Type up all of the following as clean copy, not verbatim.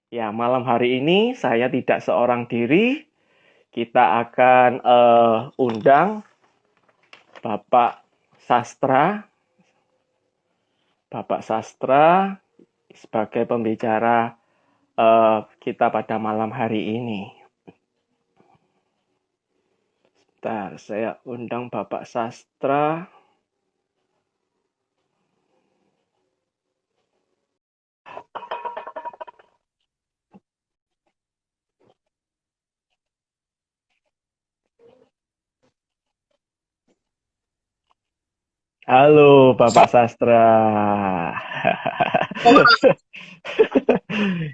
Ya, malam hari ini saya tidak seorang diri. Kita akan undang Bapak Sastra, Bapak Sastra sebagai pembicara kita pada malam hari ini. Bentar, saya undang Bapak Sastra. Halo, Bapak Sastra.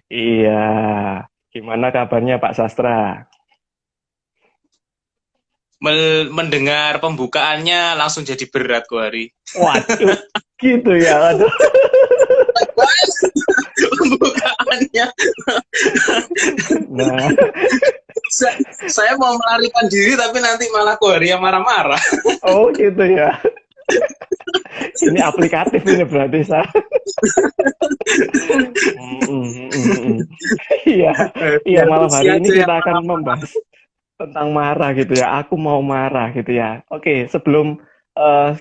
Iya, gimana kabarnya Pak Sastra? Mendengar pembukaannya langsung jadi berat gue hari. Waduh, gitu ya. Waduh. Pembukaannya Nah, saya mau melarikan diri tapi nanti malah Kohari yang marah-marah. oh gitu ya. Ini aplikatif ini berarti saya. Iya, iya Biar malam Lucy hari ini aja yang kita akan marah-marah. membahas tentang marah gitu ya. Aku mau marah gitu ya. Oke, sebelum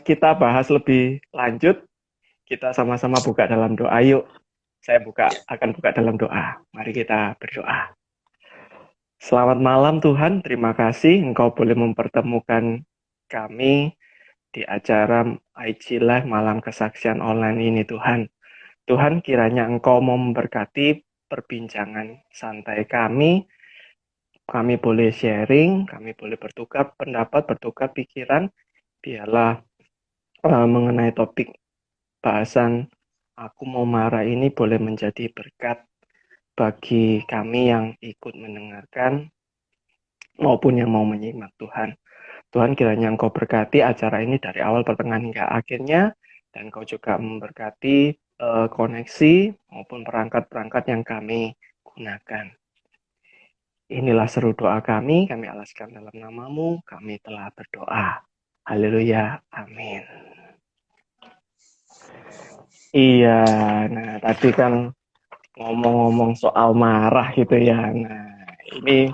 kita bahas lebih lanjut, kita sama-sama buka dalam doa. Yuk, saya akan buka dalam doa. Mari kita berdoa. Selamat malam Tuhan, terima kasih Engkau boleh mempertemukan kami di acara IG Live Malam Kesaksian Online ini Tuhan. Tuhan kiranya Engkau mau memberkati perbincangan santai kami boleh sharing, kami boleh bertukar pendapat, bertukar pikiran, biarlah mengenai topik bahasan aku mau marah ini boleh menjadi berkat bagi kami yang ikut mendengarkan maupun yang mau menyimak Tuhan. Tuhan kiranya Engkau berkati acara ini dari awal pertengahan hingga akhirnya dan Engkau juga memberkati koneksi maupun perangkat-perangkat yang kami gunakan. Inilah seru doa kami alaskan dalam namamu, kami telah berdoa. Haleluya, amin. Iya, nah tadi kan ngomong-ngomong soal marah gitu ya. Nah, ini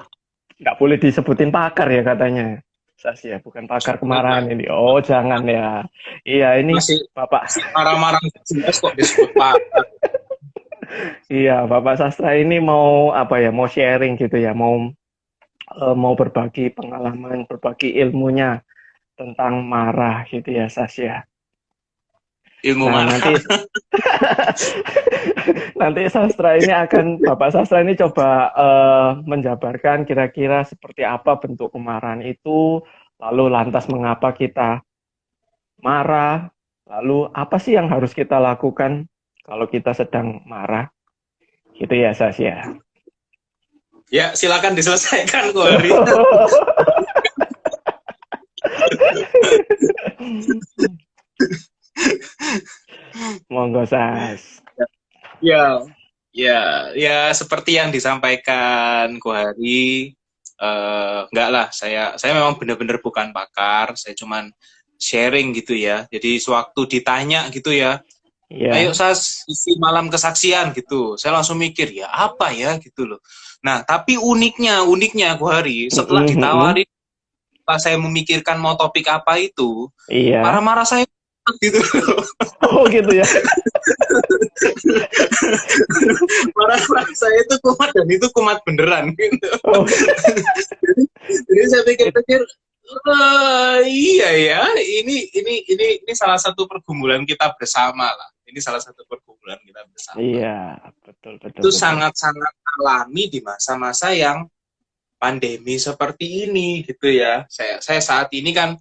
nggak boleh disebutin pakar ya katanya. Sas ya, bukan pakar kemarahan Jangan. ini. Oh, jangan ya. Iya, ini Masih, Bapak. masih marah-marah jelas kok disebut Pak. Iya, Bapak Sastra ini mau apa ya? Mau sharing gitu ya, mau berbagi pengalaman, berbagi ilmunya tentang marah gitu ya, Sas ya. Ilmu Nah, marah. nanti Sastra ini Bapak Sastra ini coba menjabarkan kira-kira seperti apa bentuk kemarahan itu, lalu lantas mengapa kita marah, lalu apa sih yang harus kita lakukan kalau kita sedang marah, gitu ya Sas ya. Ya, silakan diselesaikan Kohari. Monggo Sas. Ya, ya seperti yang disampaikan Kohari. Enggak lah, saya memang benar-benar bukan pakar, saya cuman sharing gitu ya. Jadi sewaktu ditanya gitu ya, ayo Iya. Sas isi malam kesaksian gitu, saya langsung mikir ya apa ya gitu loh. Nah tapi uniknya Kohari, setelah ditawari, pas saya memikirkan mau topik apa itu, Iya. marah-marah saya gitu. Oh gitu ya. Marah-marah saya itu kumat dan itu kumat beneran gitu. Oh, Jadi saya pikir-pikir, iya ya, ini salah satu pergumulan kita bersama lah. Ini salah satu pergumulan kita bersama. iya, betul betul Itu betul. sangat-sangat alami di masa-masa yang pandemi seperti ini gitu ya. Saya saat ini kan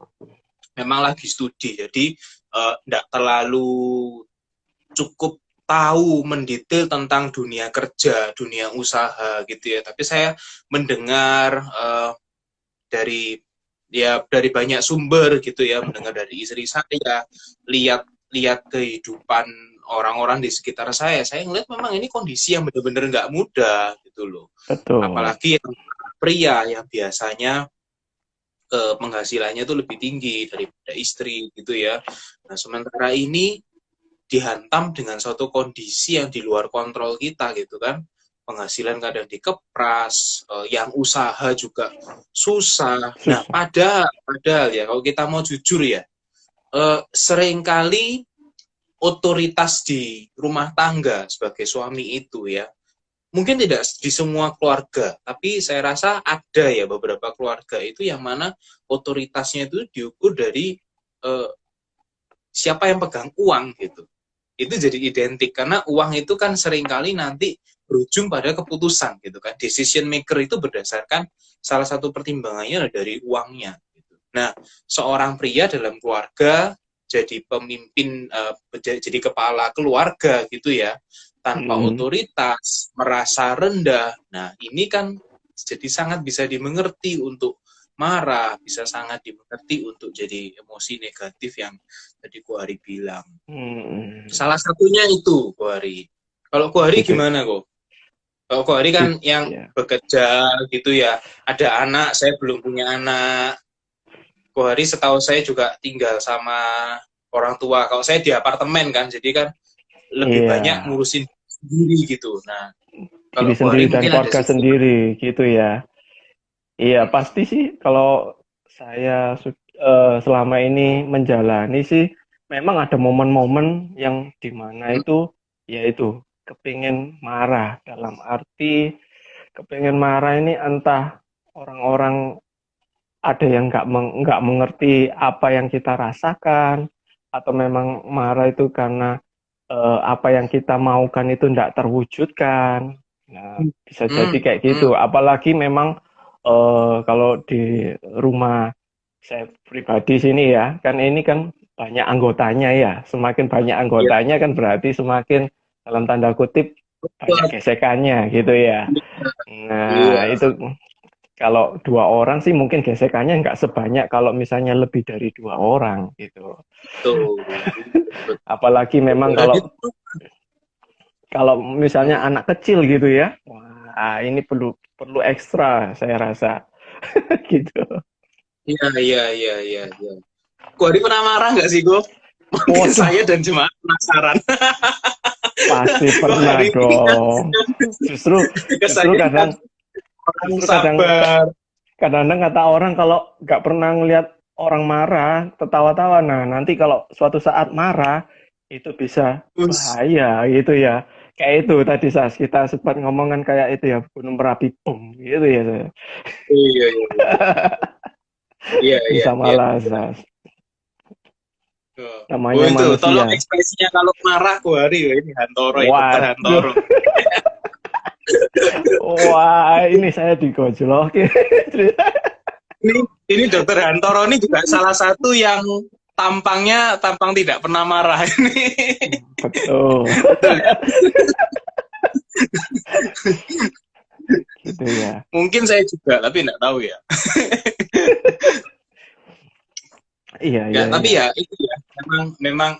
memang lagi studi, jadi tidak terlalu cukup tahu mendetail tentang dunia kerja, dunia usaha gitu ya. Tapi saya mendengar dari dari banyak sumber gitu ya, mendengar dari istri saya, lihat kehidupan orang-orang di sekitar saya ngeliat memang ini kondisi yang benar-benar nggak mudah gitu loh. Betul. Apalagi yang pria yang biasanya penghasilannya itu lebih tinggi daripada istri gitu ya. Nah sementara ini dihantam dengan suatu kondisi yang di luar kontrol kita gitu kan. penghasilan kadang dikepras, yang usaha juga susah. Nah, padahal ya kalau kita mau jujur ya, seringkali otoritas di rumah tangga sebagai suami itu ya, mungkin tidak di semua keluarga, tapi saya rasa ada ya beberapa keluarga itu yang mana otoritasnya itu diukur dari eh, siapa yang pegang uang gitu. Itu jadi identik karena uang itu kan seringkali nanti berujung pada keputusan gitu kan. Decision maker itu berdasarkan salah satu pertimbangannya dari uangnya. Gitu. Nah, seorang pria dalam keluarga jadi pemimpin, jadi kepala keluarga gitu ya, tanpa otoritas, merasa rendah. Nah, ini kan jadi sangat bisa dimengerti untuk marah, bisa sangat dimengerti untuk jadi emosi negatif yang tadi Ko Hari bilang. Salah satunya itu, Ko Hari. Kalau Ko Hari gimana kok? Kalau Ko Hari kan yang bekerja gitu ya, ada anak, saya belum punya anak. Ko Hari setahu saya juga tinggal sama orang tua. Kalau saya di apartemen kan, jadi kan lebih banyak ngurusin sendiri gitu. Nah, kalau diri sendiri dan keluarga sendiri gitu ya. Iya, pasti sih kalau saya selama ini menjalani sih memang ada momen-momen yang dimana itu yaitu kepingin marah, dalam arti kepingin marah ini entah orang-orang ada yang nggak mengerti apa yang kita rasakan, atau memang marah itu karena apa yang kita maukan itu tidak terwujudkan. Nah, bisa jadi kayak gitu. Apalagi memang kalau di rumah saya pribadi sini ya, kan ini kan banyak anggotanya ya. Semakin banyak anggotanya kan berarti semakin dalam tanda kutip banyak gesekannya gitu ya. Nah, itu kalau 2 orang sih mungkin gesekannya nggak sebanyak kalau misalnya lebih dari 2 orang gitu. Apalagi memang kalau misalnya anak kecil gitu ya, wah ini perlu ekstra saya rasa gitu. Iya. Ko Hari pernah marah nggak sih, Go? Mungkin saya dan jemaat penasaran. Pasti pernah dong. Justru kadang kata orang kalau nggak pernah ngelihat orang marah, tertawa-tawa. Nah, nanti kalau suatu saat marah, itu bisa bahaya gitu ya. Kayak itu tadi kita sempat ngomongan kayak itu ya, Gunung Merapi, boom, gitu ya. Iya. Bisa malah, Sas. Namanya itu, manusia. tolong ekspresinya kalau marah Ko Hari, ini Hantoro, Dr. Hantoro. Wah, ini saya digojlok. Ini Dr. Hantoro ini juga salah satu yang tampang tidak pernah marah ini. Betul. Gitu ya. Mungkin saya juga, tapi nggak tahu ya. Iya. Tapi ya itu ya, memang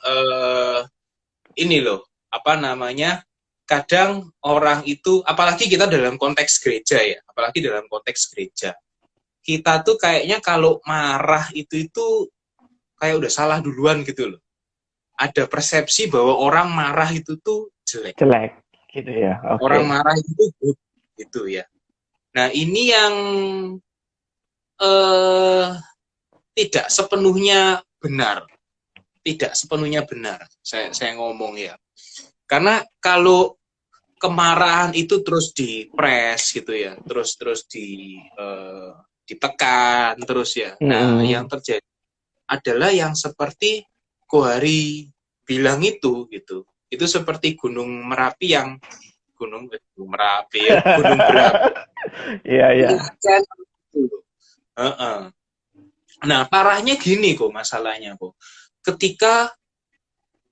ini loh, apa namanya? Kadang orang itu, apalagi kita dalam konteks gereja ya, kita tuh kayaknya kalau marah itu kayak udah salah duluan gitu loh. Ada persepsi bahwa orang marah itu tuh jelek gitu ya. Okay. Orang marah itu good gitu ya. Nah, ini yang tidak sepenuhnya benar. Saya ngomong ya. Karena kalau kemarahan itu terus dipres gitu ya, terus ditekan terus ya. Nah, yang terjadi adalah yang seperti Ko Hari bilang itu gitu. Itu seperti Gunung Merapi yang Gunung Merapi ya, Gunung Berapi. Iya. Nah, parahnya gini kok masalahnya kok. Ketika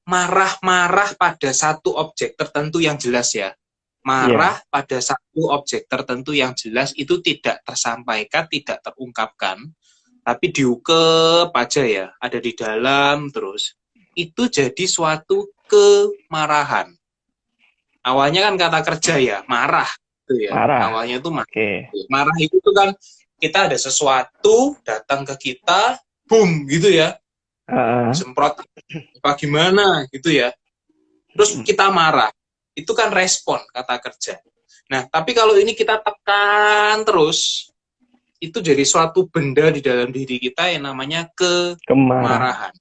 marah-marah pada satu objek tertentu yang jelas ya. Pada satu objek tertentu yang jelas itu tidak tersampaikan, tidak terungkapkan, tapi diukep aja ya, ada di dalam terus. Itu jadi suatu kemarahan. Awalnya kan kata kerja ya, marah gitu ya. Awalnya itu marah. Marah itu tuh kan kita ada sesuatu datang ke kita, boom gitu ya. Semprot apa gimana gitu ya. Terus kita marah. Itu kan respon kata kerja. Nah, tapi kalau ini kita tekan terus, itu jadi suatu benda di dalam diri kita yang namanya Kemarahan. kemarahan.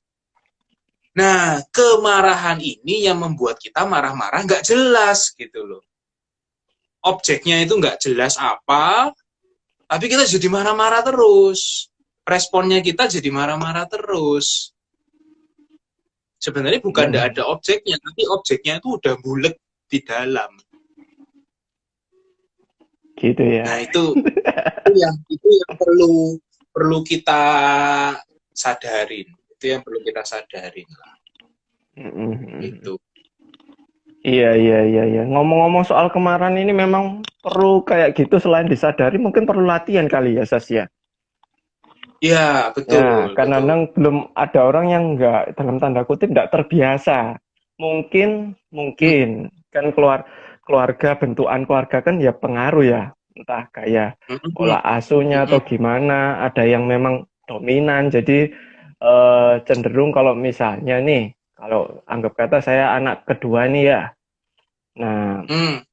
Nah, kemarahan ini yang membuat kita marah-marah nggak jelas gitu loh. Objeknya itu nggak jelas apa, tapi kita jadi marah-marah terus. Responnya kita jadi marah-marah terus. Sebenarnya bukan nggak ada objeknya, tapi objeknya itu udah bulet di dalam. Gitu ya. Nah, itu yang perlu kita sadarin. Itu yang perlu kita sadarin lah. Itu. Iya, iya, iya, iya. Ngomong-ngomong soal kemarahan ini memang perlu kayak gitu, selain disadari mungkin perlu latihan kali ya, Sas ya. Ya, Ya, betul, karena betul. belum ada orang yang nggak, dalam tanda kutip, nggak terbiasa. Mungkin kan keluarga, bentukan keluarga kan ya pengaruh ya. Entah kayak Mm-mm, pola asuhnya atau mm-mm, gimana. Ada yang memang dominan. Jadi cenderung kalau misalnya nih, kalau anggap kata saya anak kedua nih ya. Nah, mm,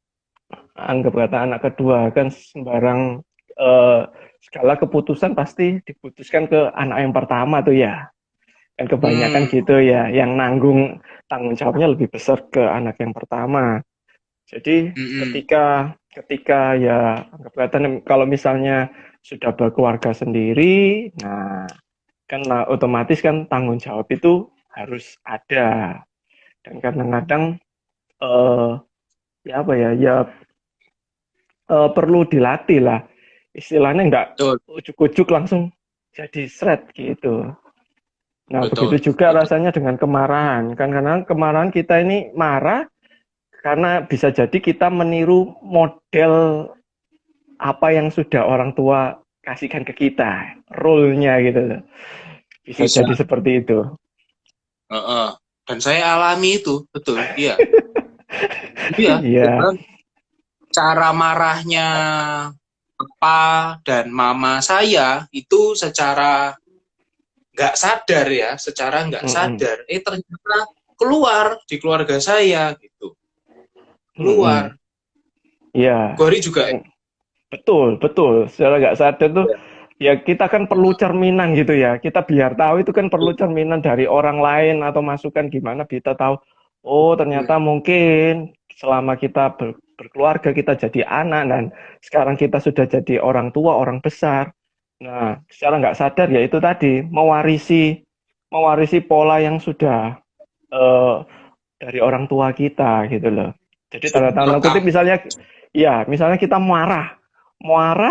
anggap kata anak kedua kan sembarang eh, segala keputusan pasti diputuskan ke anak yang pertama tuh ya. Kan kebanyakan mm, gitu ya, yang tanggung jawabnya lebih besar ke anak yang pertama. Jadi mm-mm. ketika ya anggap kata kalau misalnya sudah berkeluarga sendiri, nah kan otomatis kan tanggung jawab itu harus ada. Dan kadang-kadang eh ya apa ya, ya perlu dilatih lah. Istilahnya nggak Betul, ujuk-ujuk langsung jadi seret gitu. Nah, begitu betul, juga betul. rasanya dengan kemarahan. Kan karena kemarahan kita ini marah karena bisa jadi kita meniru model apa yang sudah orang tua kasihkan ke kita, role-nya gitu loh. Bisa Bisa. jadi seperti itu. Uh-uh. Dan saya alami itu, betul. Iya, iya. Iya. Cara marahnya papa dan mama saya itu secara nggak sadar ya, secara nggak Mm-mm. sadar, ternyata keluar di keluarga saya gitu, Mm-mm. keluar. Iya. Gori juga ya. Betul, betul. Secara nggak sadar tuh, ya kita kan perlu cerminan gitu ya. Kita biar tahu itu kan perlu cerminan dari orang lain atau masukan gimana kita tahu, oh ternyata mungkin selama kita berkeluarga, kita jadi anak, dan sekarang kita sudah jadi orang tua, orang besar. Nah, secara nggak sadar ya itu tadi, mewarisi pola yang sudah eh, dari orang tua kita gitu loh. Jadi tanda-tanda kutip Rekam. misalnya, ya misalnya kita marah,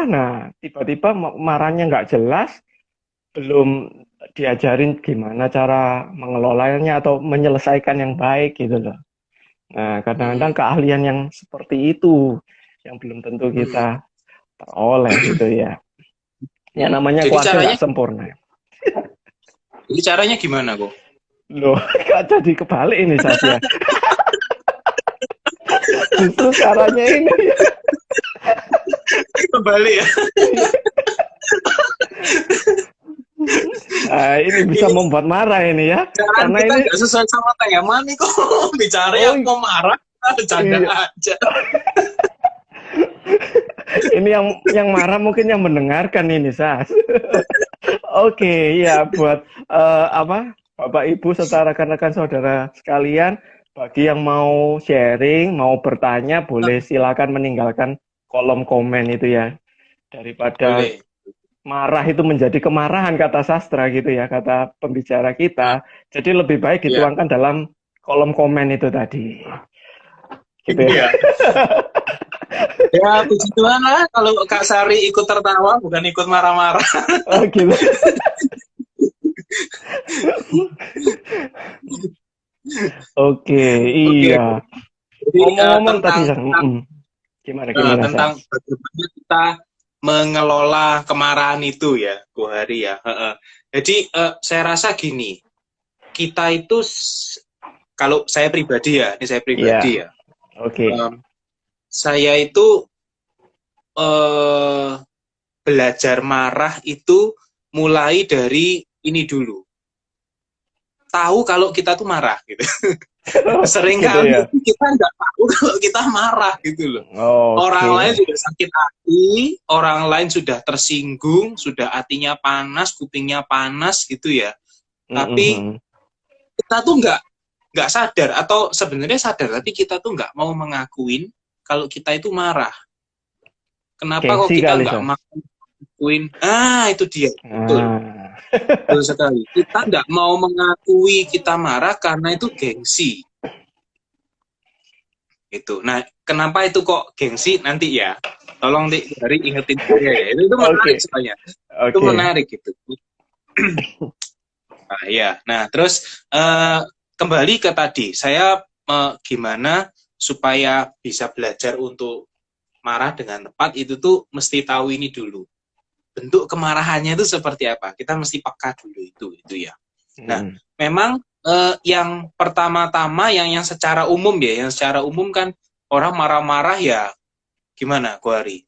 nah tiba-tiba marahnya nggak jelas, belum diajarin gimana cara mengelolanya atau menyelesaikan yang baik gitu loh. Nah kadang-kadang Hmm, keahlian yang seperti itu yang belum tentu hmm, kita peroleh gitu ya. Ya hmm. namanya Jadi keluarga caranya, nggak sempurna. gimana kok? Loh, kok jadi kebalik ini Sasya. Justru caranya ini. Kembali ya. Nah, ini bisa Ini membuat marah ini ya. jangan Karena kita ini, nggak sesuai sama tema nih kok. Bicara oh yang mau marah, bercanda iya, aja. ini yang marah mungkin yang mendengarkan ini, Sas. Oke, ya buat apa, Bapak Ibu serta rekan-rekan saudara sekalian, bagi yang mau sharing, mau bertanya, boleh silakan meninggalkan kolom komen itu ya. Daripada Boleh. marah itu menjadi kemarahan, kata sastra gitu ya, kata pembicara Nah, kita. Jadi lebih baik ya. dituangkan dalam kolom komen itu tadi. Gitu ya. Iya. Ya, puji Tuhan lah kalau Kak Sari ikut tertawa, bukan ikut marah-marah. Oh gitu. Oke, Oke, oke. iya. Jadi Ngomong-ngomong tadi, tentang tentang gimana gimana, tentang Sas? bagaimana kita mengelola kemarahan itu ya, Bu Hari ya. Jadi saya rasa gini, kita itu kalau saya pribadi ya, ini saya Iya, pribadi ya, oke. saya itu eh, belajar marah itu mulai dari ini dulu. tahu kalau kita tuh marah gitu. Sering Gitu kali ya. kita nggak tahu kalau kita marah gitu loh. Orang lain Oke. sudah sakit hati, orang lain sudah tersinggung, sudah hatinya panas, kupingnya panas gitu ya. Tapi Mm-mm. kita tuh nggak sadar, atau sebenarnya sadar tapi kita tuh nggak mau mengakuin kalau kita itu marah. Kenapa kok Gengsi kita kali, nggak Sas. mengakuin? Itu dia, betul. Ah. Betul sekali. Kita nggak mau mengakui kita marah karena itu gengsi. Itu. Nah, kenapa itu kok gengsi nanti ya? Tolong dari ingetin saya ya. Itu menarik Oke. sebenarnya. Itu Oke. menarik gitu. Nah, ya. Nah, terus kembali ke tadi, saya gimana supaya bisa belajar untuk marah dengan tepat, itu tuh mesti tahu ini dulu. Bentuk kemarahannya itu seperti apa? Kita mesti peka dulu itu ya. Nah, Mm. memang yang pertama-tama yang secara umum ya, yang secara umum kan orang marah-marah ya gimana, Kuari?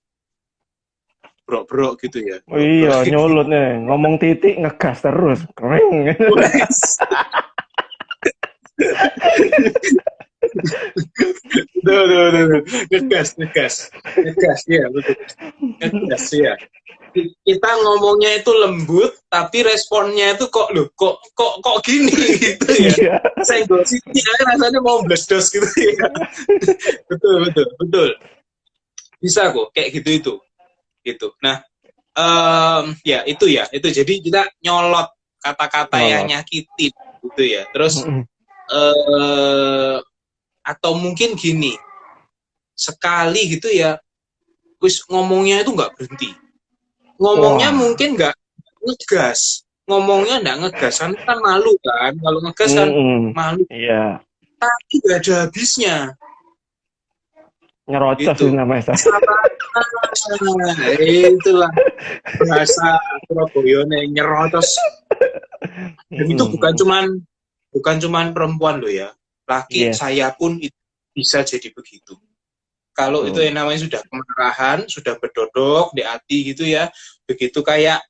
Brok-brok gitu ya. Oh iya, Brok-brok. nyulut nih. Ngomong titik ngegas terus. Kering. Duh, duh, duh, duh. Ngegas, ya betul. Ngegas ya. Kita ngomongnya itu lembut, tapi responnya itu kok gini gitu ya. Iya. Senggol sini rasanya mau bledos gitu ya. Betul. Bisa kok kayak gitu. Nah, itu jadi kita nyolot kata-kata yang Nyolot. nyakitin gitu ya. Terus Mm-mm. atau mungkin gini, sekali gitu ya, wis ngomongnya itu nggak berhenti. Ngomongnya Wah. mungkin nggak ngegas, ngomongnya nggak ngegas kan malu kan, kalau ngegas kan Mm-mm. malu, Iya. tapi nggak ada habisnya Nyerocos gitu. itu namanya, Sas. Itulah bahasa Surabaya nyerotos. Dan itu Mm-mm. bukan cuman perempuan loh ya, laki Yes. saya pun itu bisa jadi begitu. Kalau itu Mm. yang namanya sudah kemarahan, sudah berdodok di hati gitu ya, begitu kayak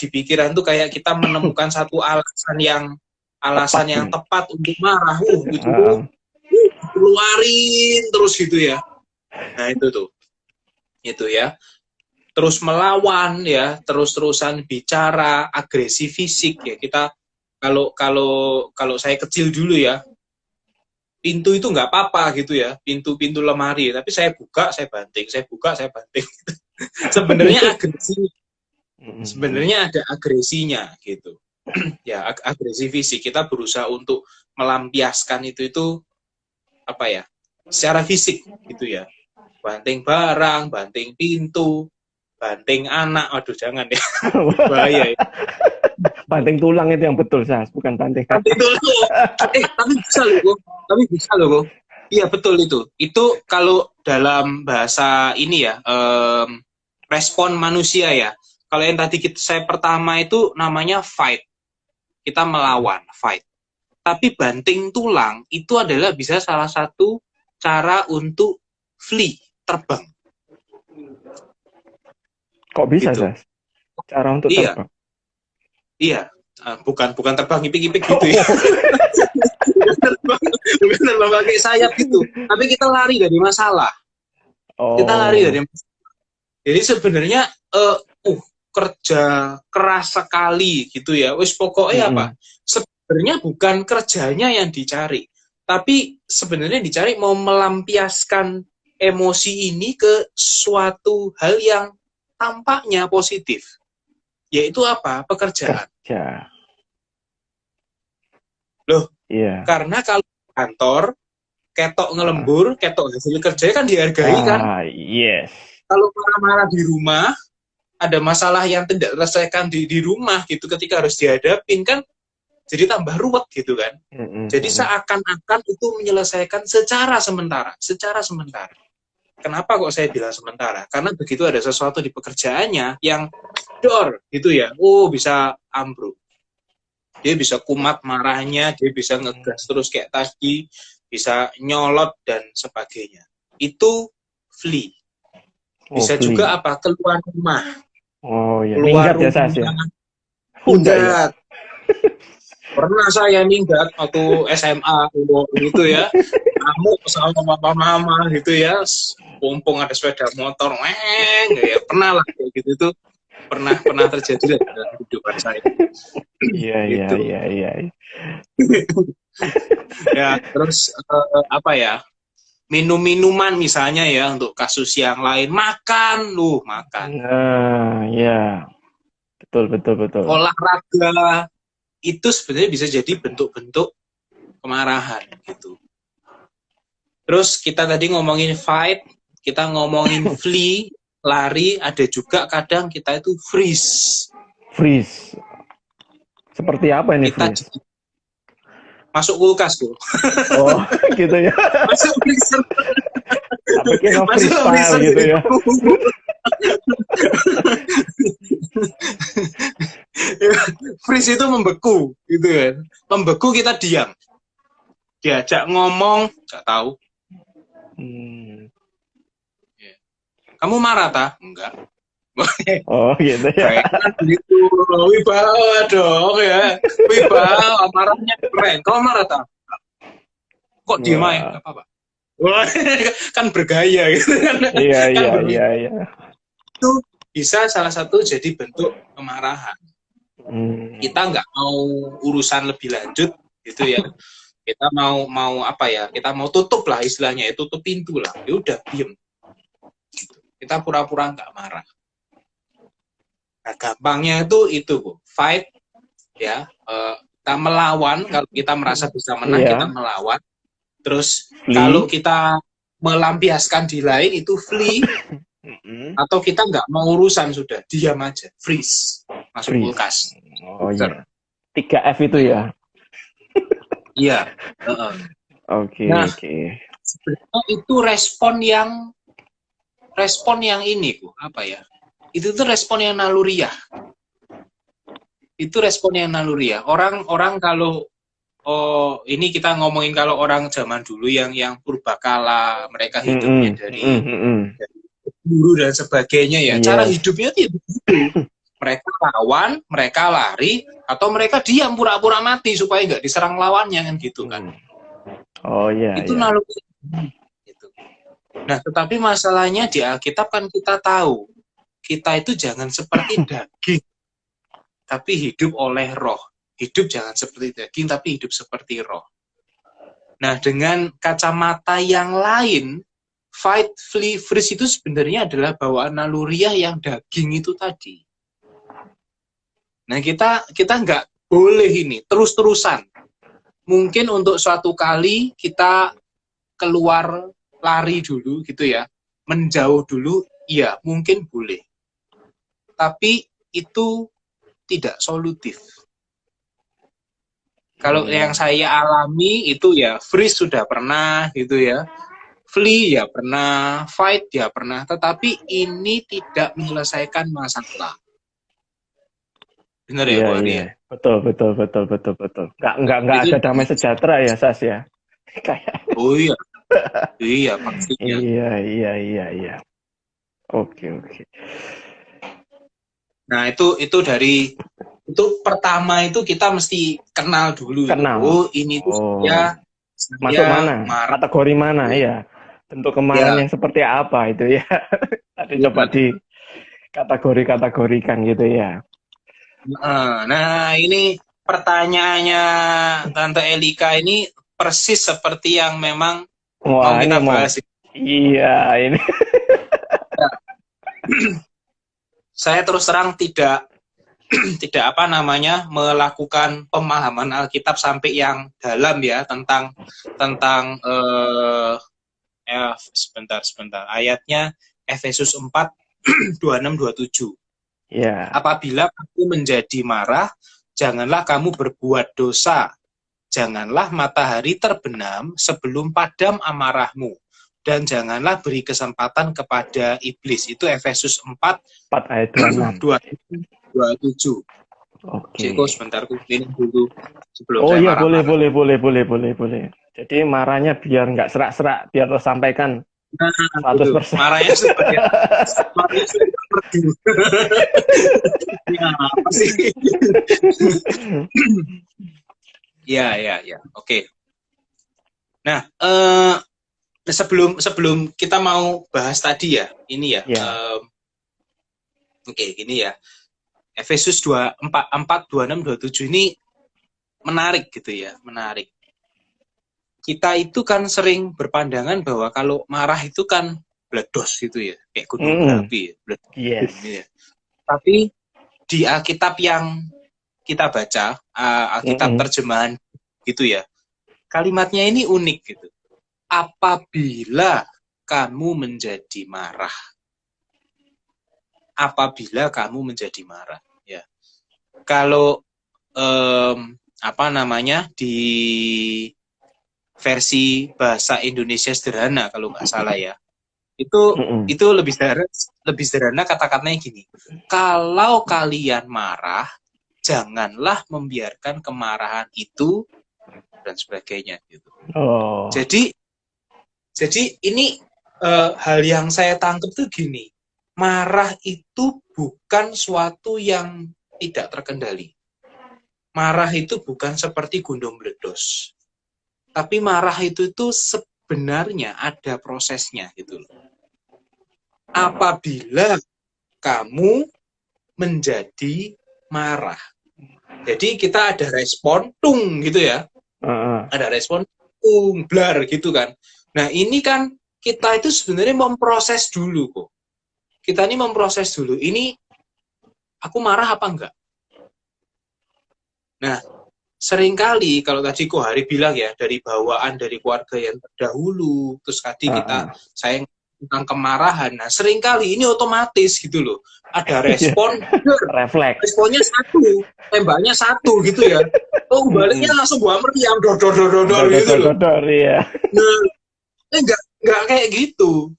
di pikiran tuh kayak kita menemukan satu alasan Tepat yang nih. tepat untuk marah, itu tuh Ah. keluarin terus gitu ya. Nah itu ya, terus melawan ya, terus-terusan bicara, agresi fisik ya. Kita kalau saya kecil dulu ya, pintu itu nggak apa-apa gitu ya, pintu lemari, tapi saya buka saya banting, sebenarnya Mm-mm. sebenarnya ada agresinya gitu. Ya, agresi fisik, kita berusaha untuk melampiaskan itu apa ya, secara fisik gitu ya, banting barang, banting pintu, banting anak, aduh jangan ya. Bahaya ya. Banting tulang itu yang betul, Sas, bukan banting Banting anak. dulu, tapi bisa loh kok. Iya betul itu kalau dalam bahasa ini ya, respon manusia ya. Kalau yang tadi saya pertama itu namanya fight, kita melawan, fight. Tapi banting tulang itu adalah bisa salah satu cara untuk flee, terbang. Kok bisa, Gitu. Sas? Cara untuk Iya, terbang. iya. Bukan terbang ipik-ipik gitu ya. Bukan terbang pakai sayap gitu. Tapi kita lari dari masalah. Kita lari Oh. dari masalah. Jadi sebenarnya kerja keras sekali gitu ya. Wis pokoknya apa? Mm-mm. Sebenarnya bukan kerjanya yang dicari, tapi sebenarnya dicari mau melampiaskan emosi ini ke suatu hal yang tampaknya positif. Yaitu apa? Pekerjaan. Kerja. Loh, Iya. karena kalau kantor ketok ngelembur, ketok hasil kerja kan dihargai kan. Yes. Kalau marah-marah di rumah, ada masalah yang tidak terselesaikan di rumah gitu, ketika harus dihadapin kan jadi tambah ruwet gitu kan. Jadi seakan-akan itu menyelesaikan secara sementara. Kenapa kok saya bilang sementara? Karena begitu ada sesuatu di pekerjaannya yang dor gitu ya, bisa ambruk. Dia bisa kumat marahnya, dia bisa ngegas terus kayak tadi, bisa nyolot dan sebagainya. Itu flee. Bisa flee. juga apa? Keluar rumah. Oh ya, Keluar minggat ya, Sas ya. rumah. Enggak ya. Minggat. Pernah saya minggat waktu SMA gitu ya. Kamu sama papa mama gitu ya. Pompong ada sepeda motor, ya pernah lah kayak gitu tuh. Pernah terjadi dalam kehidupan saya. Iya, iya, Gitu. iya, iya. Ya, terus apa ya? Minum-minuman misalnya ya untuk kasus yang lain, makan. Nah, ya. Betul, betul, betul. Olahraga itu sebenarnya bisa jadi bentuk-bentuk kemarahan gitu. Terus kita tadi ngomongin fight, kita ngomongin flee, lari, ada juga kadang kita itu freeze. Freeze. Seperti apa ini Kita freeze? masuk kulkas tuh. Oh, gitu ya. Masuk freezer. Sampai kena Masuk freestyle freezer gitu ya. Freeze itu membeku gitu kan. Membeku kita diam. Diajak ngomong, nggak tahu. Kamu marah tak? Enggak. Oh, gitu ya. Gitu, wibawa dong ya. Wibawa, marahnya keren. Kamu marah tak? Kok diem aja? Nggak apa-apa. Kan bergaya gitu kan. Iya, Kan iya, iya, iya. itu bisa salah satu jadi bentuk kemarahan. Kita nggak mau urusan lebih lanjut gitu ya. Kita mau apa ya? Kita mau tutup lah istilahnya, ya tutup pintu lah. Ya udah diem. Gitu. Kita pura-pura nggak marah. Nah, gampangnya itu fight ya. Kita melawan, kalau kita merasa bisa menang, kita melawan. Terus flee. Kalau kita melampiaskan di lain itu flee. Atau kita nggak mau urusan, sudah diam aja, freeze, masuk kulkas. Oh iya, 3F itu ya. Iya. Oke. Sebenarnya itu respon yang ini apa ya? Itu tuh respon yang naluriah. Itu respon yang naluriah. Orang kalau ini kita ngomongin kalau orang zaman dulu yang purbakala, mereka hidupnya dari guru dan sebagainya ya. Yes. Cara hidupnya itu mereka lawan, mereka lari, atau mereka diam pura-pura mati supaya nggak diserang lawannya kan gitu kan. Oh iya. Itu naluri. Gitu. Nah, tetapi masalahnya di Alkitab kan kita tahu kita itu jangan seperti daging, tapi hidup oleh roh. Hidup jangan seperti daging, tapi hidup seperti roh. Nah, dengan kacamata yang lain, fight, flee, freeze itu sebenarnya adalah bawaan naluriah yang daging itu tadi. Nah, kita nggak boleh ini terus-terusan. Mungkin untuk suatu kali kita keluar lari dulu gitu ya, menjauh dulu, iya mungkin boleh. Tapi itu tidak solutif. Kalau yang saya alami itu ya freeze sudah pernah gitu ya. Flee ya pernah, fight ya pernah, tetapi ini tidak menyelesaikan masalah. Benar ya, Bu Ari? Iya. Betul. Nggak ada damai sejahtera ya, Sas ya. Oh iya. Iya, pastinya. Iya. Oke. Nah, itu dari pertama itu kita mesti kenal dulu. Oh, ini tuh saya masuk mana? Marah. Kategori mana ya? Bentuk kemarahan yang seperti apa itu ya? Tadi coba di kategorikan gitu ya. Nah, ini pertanyaannya Tante Elika ini persis seperti yang memang mau kita bahas. Iya, ini. Saya terus terang tidak melakukan pemahaman Alkitab sampai yang dalam ya tentang sebentar ayatnya Efesus 4 26-27. Yeah. Apabila kamu menjadi marah, janganlah kamu berbuat dosa. Janganlah matahari terbenam sebelum padam amarahmu. Dan janganlah beri kesempatan kepada iblis. Itu Efesus 4 ayat 26. 27. Oke. Ceko sebentar ini dulu sebelum saya iya, boleh. Jadi marahnya biar nggak serak-serak, biar tersampaikan 100%. Marahnya seperti apa sih? Ya. Oke. Nah, sebelum kita mau bahas tadi ya, ini ya. Ya. Oke, gini ya. Efesus 24, 26, 27 ini menarik gitu ya, menarik. Kita itu kan sering berpandangan bahwa kalau marah itu kan meledos gitu ya, kayak gunung berapi, meledos, Yes. ya. Tapi di Alkitab yang kita baca, Alkitab terjemahan gitu ya, kalimatnya ini unik gitu. Apabila kamu menjadi marah. Apabila kamu menjadi marah. Ya. Kalau di versi bahasa Indonesia sederhana kalau nggak salah ya, itu lebih sederhana kata-katanya gini. Kalau kalian marah, janganlah membiarkan kemarahan itu dan sebagainya gitu. Oh. Jadi ini hal yang saya tangkap tuh gini, marah itu bukan suatu yang tidak terkendali. Marah itu bukan seperti gunung meledos. Tapi marah itu sebenarnya ada prosesnya gitu loh. Apabila kamu menjadi marah. Jadi kita ada respon tung gitu ya. Ada respon tung, blar gitu kan. Nah, ini kan kita itu sebenarnya memproses dulu kok. Kita ini memproses dulu. Ini aku marah apa enggak? Nah, seringkali kalau tadi Ko Hari bilang ya, dari bawaan dari keluarga yang terdahulu, terus tadi saya tentang kemarahan. Nah, seringkali ini otomatis gitu loh. Ada respon, refleks. Responnya satu, tembaknya satu gitu ya. Oh, baliknya langsung buah meriam, dor gitu loh. Ya. Nah, enggak kayak gitu.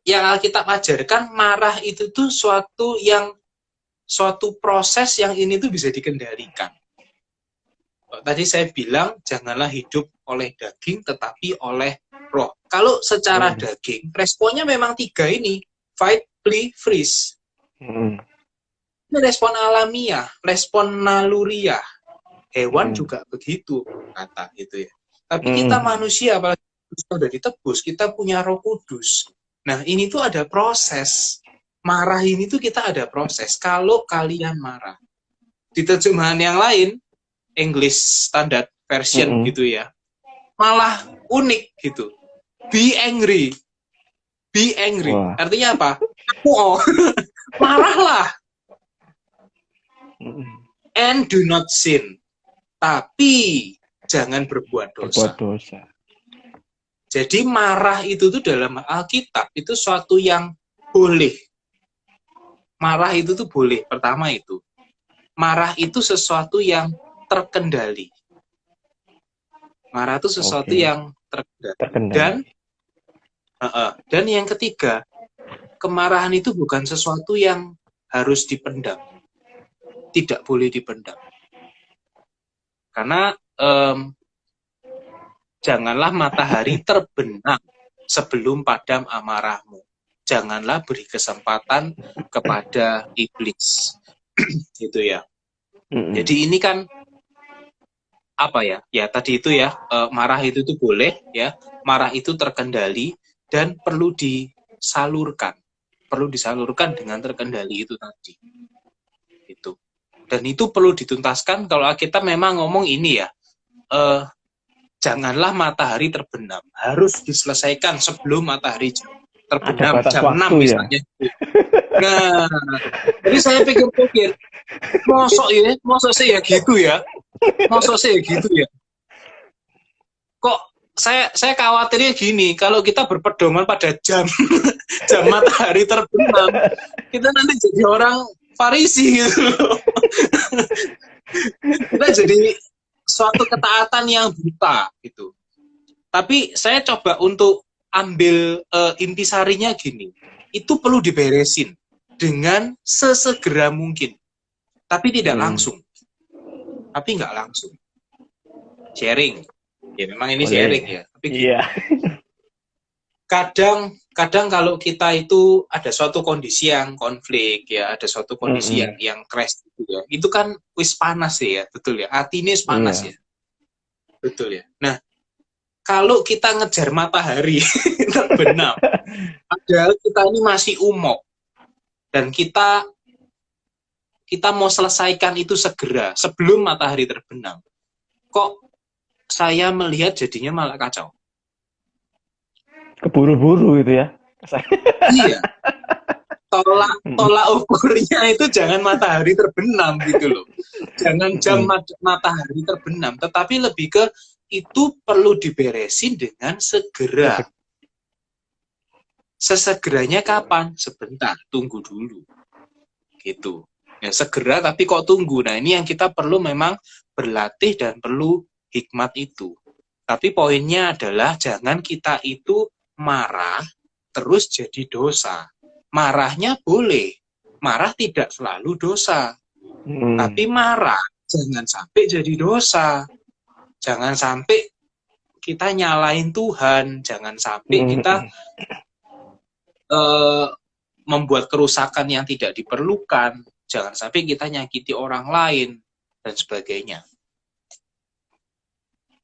Yang kita ajarkan, marah itu tuh suatu proses yang ini tuh bisa dikendalikan. Tadi saya bilang janganlah hidup oleh daging tetapi oleh roh. Kalau secara daging responnya memang 3 ini, fight, flee, freeze. Ini respon alamiah, respon naluriah. Hewan juga begitu kata gitu ya. Tapi kita manusia apalagi sudah ditebus, kita punya Roh Kudus. Nah, ini tuh ada proses. Marah ini tuh kita ada proses. Kalau kalian marah. Di terjemahan yang lain English Standard Version gitu ya, malah unik gitu. Be angry. Artinya apa? Marahlah. And do not sin. Tapi jangan berbuat dosa. Jadi marah itu tuh dalam Alkitab itu suatu yang boleh. Marah itu tuh boleh. Pertama itu. Marah itu sesuatu yang terkendali. Marah itu sesuatu yang terkendali. Dan yang ketiga, kemarahan itu bukan sesuatu yang harus dipendam. Tidak boleh dipendam. Karena janganlah matahari terbenam sebelum padam amarahmu. Janganlah beri kesempatan kepada iblis. Gitu ya. Jadi ini kan apa ya? Ya tadi itu ya, marah itu tuh boleh ya, marah itu terkendali dan perlu disalurkan. Perlu disalurkan dengan terkendali itu tadi. Itu. Dan itu perlu dituntaskan kalau kita memang ngomong ini ya. Janganlah matahari terbenam. Harus diselesaikan sebelum matahari terbenam jam 6 misalnya. Ya? Nah, jadi saya pikir-pikir, mosok saya gitu ya. Mosok saya gitu ya. Kok saya khawatirnya gini, kalau kita berpedoman pada jam matahari terbenam, kita nanti jadi orang Farisi gitu. Kita jadi suatu ketaatan yang buta gitu. Tapi saya coba untuk ambil intisarinya gini. Itu perlu diberesin dengan sesegera mungkin. Tapi tidak langsung. Tapi nggak langsung. Sharing. Ya memang ini sharing ya. Tapi kadang kalau kita itu ada suatu kondisi yang konflik ya, ada suatu kondisi yang crash gitu ya. Itu kan wis panas ya, betul ya. Hati ini panas ya. betul ya. Nah, kalau kita ngejar matahari terbenam, padahal kita ini masih umok dan kita mau selesaikan itu segera sebelum matahari terbenam. Kok saya melihat jadinya malah kacau. Keburu-buru gitu ya. Iya, tolak ukurnya itu jangan matahari terbenam gitu loh. Jangan jam matahari terbenam, tetapi lebih ke itu perlu diberesin dengan segera. Sesegeranya kapan? Sebentar, tunggu dulu. Gitu. Ya segera tapi kok tunggu. Nah, ini yang kita perlu memang berlatih dan perlu hikmat itu. Tapi poinnya adalah jangan kita itu marah terus jadi dosa. Marahnya boleh, marah tidak selalu dosa. Tapi marah jangan sampai jadi dosa. Jangan sampai kita nyalain Tuhan, jangan sampai kita membuat kerusakan yang tidak diperlukan, jangan sampai kita nyakiti orang lain dan sebagainya.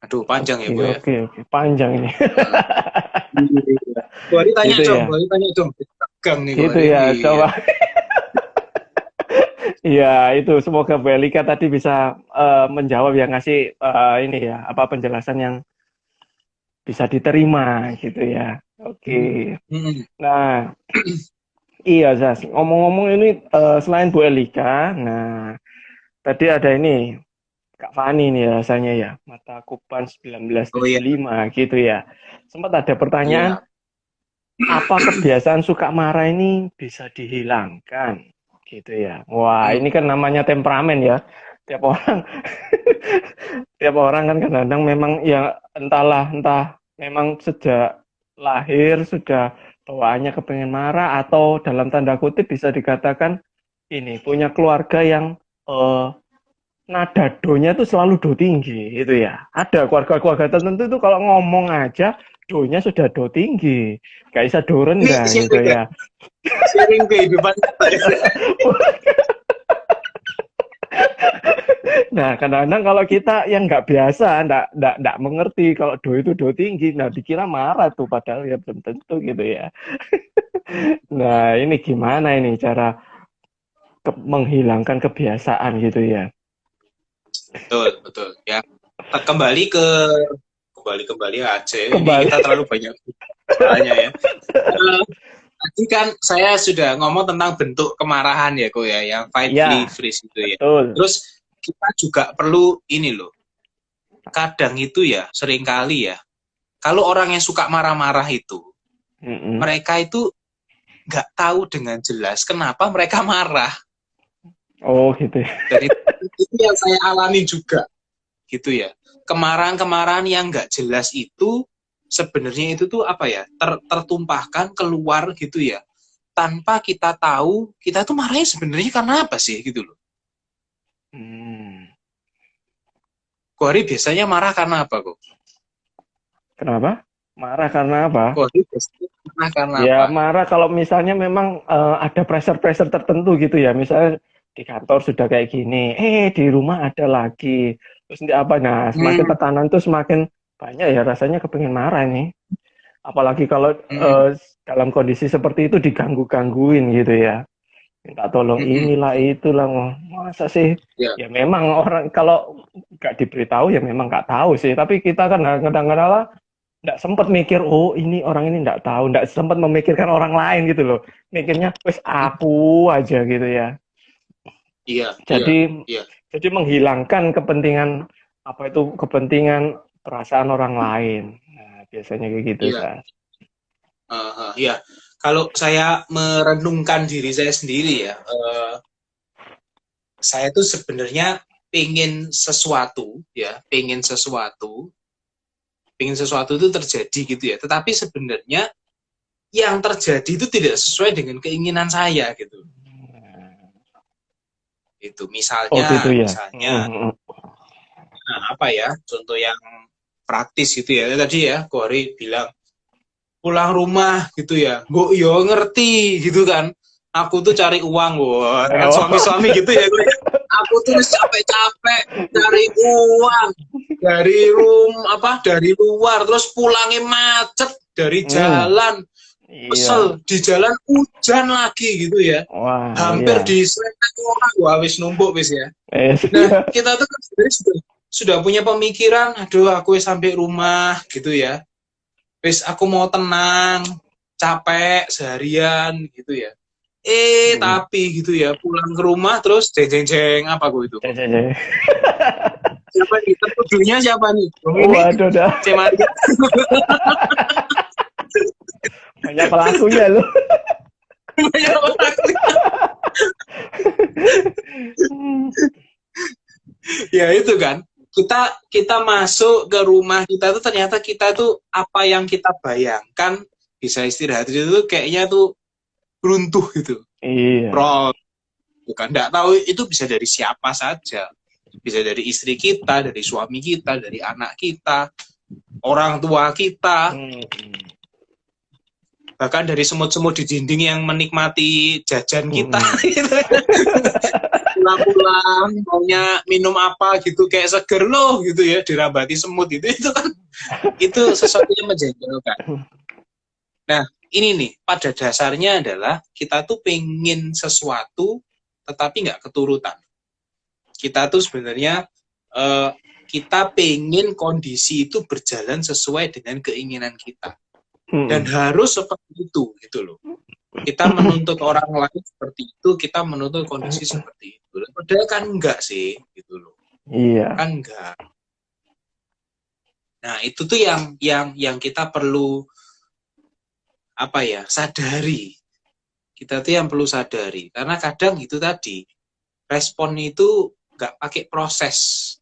Aduh, panjang ya, Bu ya. Oke, panjang ini. Boleh tanya dong, tegang nih gitu ya, coba. Iya, itu semoga Bu Elika tadi bisa menjawab yang ngasih ini ya, apa penjelasan yang bisa diterima gitu ya. Oke. Nah, iya Zas, ngomong-ngomong ini selain Bu Elika, nah tadi ada ini Kak Fani nih rasanya ya, mata Kupan 1975 gitu ya. Sempat ada pertanyaan, apa kebiasaan suka marah ini bisa dihilangkan gitu ya. Wah, ini kan namanya temperamen ya. Tiap orang kan kadang-kadang memang ya entah memang sejak lahir sudah bawaannya kepengen marah atau dalam tanda kutip bisa dikatakan ini punya keluarga yang nada do-nya itu selalu do tinggi itu ya. Ada keluarga-keluarga tertentu itu kalau ngomong aja do-nya sudah do tinggi, gak bisa do rendah gitu ya. Sharing kehidupan. Nah, kadang-kadang kalau kita yang nggak biasa, nggak mengerti kalau do itu do tinggi, nah dikira marah tuh, padahal ya belum tentu gitu ya. Nah, ini gimana ini cara menghilangkan kebiasaan gitu ya? Betul ya. Kembali aja. Ini kita terlalu banyak tanya ya. Tadi kan saya sudah ngomong tentang bentuk kemarahan ya, Ko ya, yang fight, flee, freeze itu ya. Betul. Terus kita juga perlu ini loh. Kadang itu ya, seringkali ya, kalau orang yang suka marah-marah itu, mereka itu nggak tahu dengan jelas kenapa mereka marah. Oh gitu. Dan itu yang saya alami juga, gitu ya. Kemarahan-kemarahan yang nggak jelas itu sebenarnya itu tuh apa ya, tertumpahkan keluar gitu ya, tanpa kita tahu kita tuh marahnya sebenarnya karena apa sih gitu loh. Kohari biasanya marah karena apa kok? Kenapa? Marah karena apa? Kohari biasanya marah karena ya, apa? Marah kalau misalnya memang ada pressure tertentu gitu ya, misalnya di kantor sudah kayak gini, di rumah ada lagi, terus apa? Nah, semakin tekanan tuh semakin banyak ya, rasanya kepengen marah nih. Apalagi kalau dalam kondisi seperti itu diganggu-gangguin gitu ya, minta tolong inilah itulah, masa sih? Ya memang orang kalau nggak diberitahu ya memang nggak tahu sih, tapi kita kan kadang-kadang nggak sempat mikir, oh ini orang ini nggak tahu, nggak sempat memikirkan orang lain gitu loh, mikirnya wes aku aja gitu ya. Iya. Jadi menghilangkan kepentingan kepentingan perasaan orang lain. Nah, biasanya kayak gitu. Iya. Kalau saya merenungkan diri saya sendiri ya, saya tuh sebenarnya pengen sesuatu itu terjadi gitu ya. Tetapi sebenarnya yang terjadi itu tidak sesuai dengan keinginan saya gitu. Itu misalnya, nah apa ya, contoh yang praktis gitu ya. Tadi ya, Kohari bilang pulang rumah gitu ya. Gue yo ngerti gitu kan. Aku tuh cari uang, wah, dengan suami-suami gitu ya. Aku tuh capek-capek cari uang dari luar, terus pulangnya macet dari jalan, Iya. kesel di jalan hujan lagi gitu ya. Wah, Hampir iya. diserempet orang, wah wis numpuk wis ya. Nah, Iya. kita tuh kan sebenarnya sudah punya pemikiran, aduh aku sampai rumah gitu ya. Wis aku mau tenang, capek seharian gitu ya. Tapi gitu ya, pulang ke rumah terus jeng jeng jeng apa gue itu? Cek, cek, cek. Siapa nih? Tertuduhnya siapa nih? Ini Waduh dah. C. Maria. Banyak pelakunya loh. Ya itu kan. Kita masuk ke rumah kita tuh ternyata kita tuh apa yang kita bayangkan bisa istirahat itu tuh kayaknya tuh runtuh gitu. Iya. Roll. Bukan enggak tahu itu bisa dari siapa saja. Bisa dari istri kita, dari suami kita, dari anak kita, orang tua kita, bahkan dari semut-semut di dinding yang menikmati jajan kita. Pulang-pulang maunya minum apa gitu kayak seger loh gitu ya, dirabati semut itu kan itu sesuatu yang menjengkelkan. Nah ini nih pada dasarnya adalah kita tuh pengen sesuatu tetapi nggak keturutan. Kita tuh sebenarnya kita pengen kondisi itu berjalan sesuai dengan keinginan kita dan harus seperti itu gitu loh. Kita menuntut orang lain seperti itu, kita menuntut kondisi seperti itu. Padahal kan enggak sih gitu loh. Iya. Kan enggak. Nah itu tuh yang kita perlu apa ya, sadari. Kita tuh yang perlu sadari karena kadang itu tadi respon itu nggak pakai proses.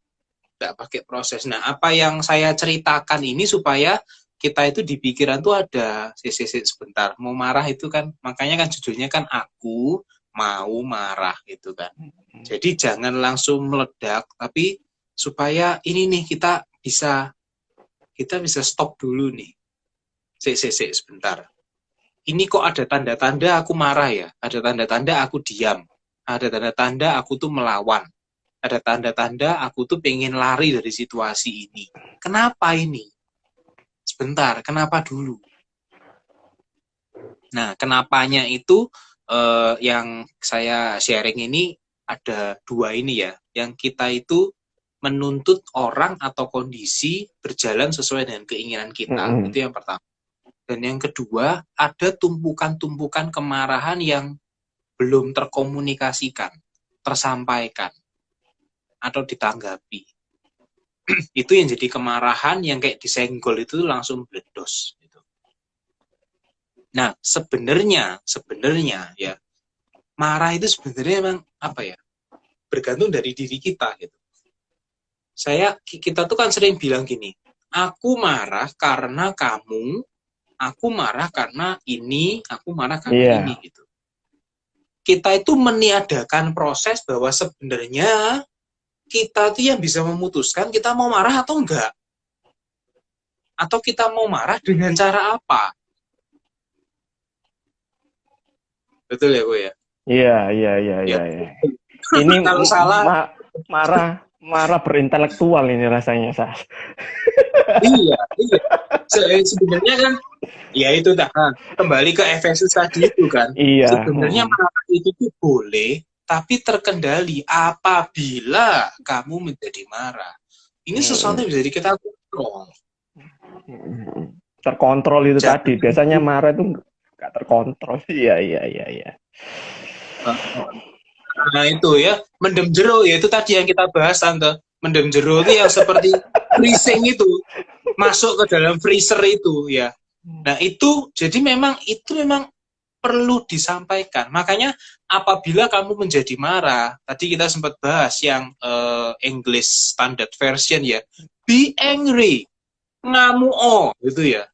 Nah, apa yang saya ceritakan ini supaya kita itu di pikiran tuh ada sebentar mau marah itu kan, makanya kan judulnya kan aku mau marah gitu kan. Jadi jangan langsung meledak, tapi supaya ini nih kita bisa stop dulu nih. Sebentar. Ini kok ada tanda-tanda aku marah ya? Ada tanda-tanda aku diam. Ada tanda-tanda aku tuh melawan. Ada tanda-tanda aku tuh pengen lari dari situasi ini. Kenapa ini? Sebentar, kenapa dulu? Nah, kenapanya itu yang saya sharing ini ada dua ini ya. Yang kita itu menuntut orang atau kondisi berjalan sesuai dengan keinginan kita. Itu yang pertama. Dan yang kedua, ada tumpukan-tumpukan kemarahan yang belum terkomunikasikan, tersampaikan, atau ditanggapi. Itu yang jadi kemarahan yang kayak disenggol itu langsung meledos gitu. Nah, sebenarnya ya marah itu sebenarnya emang apa ya? Bergantung dari diri kita gitu. Kita tuh kan sering bilang gini, aku marah karena kamu, aku marah karena ini, aku marah karena ini gitu. Kita itu meniadakan proses bahwa sebenarnya kita tuh yang bisa memutuskan kita mau marah atau enggak. Atau kita mau marah dengan cara apa. Betul ya, Bu ya? Iya. Ini kalau salah marah berintelektual ini rasanya, Sas. Iya. Sebenarnya kan ya itu kembali ke Efesus tadi itu kan. Iya. Sebenarnya marah itu tuh boleh tapi terkendali apabila kamu menjadi marah. Ini sesuatu yang bisa kita kontrol. Terkontrol itu tadi. Biasanya marah itu nggak terkontrol. Iya. Nah itu ya, mendem jero ya itu tadi yang kita bahas Tante. Mendem jero itu yang seperti freezing itu masuk ke dalam freezer itu ya. Nah itu jadi memang perlu disampaikan. Makanya apabila kamu menjadi marah, tadi kita sempat bahas yang English Standard Version ya, be angry, ngamuo gitu ya,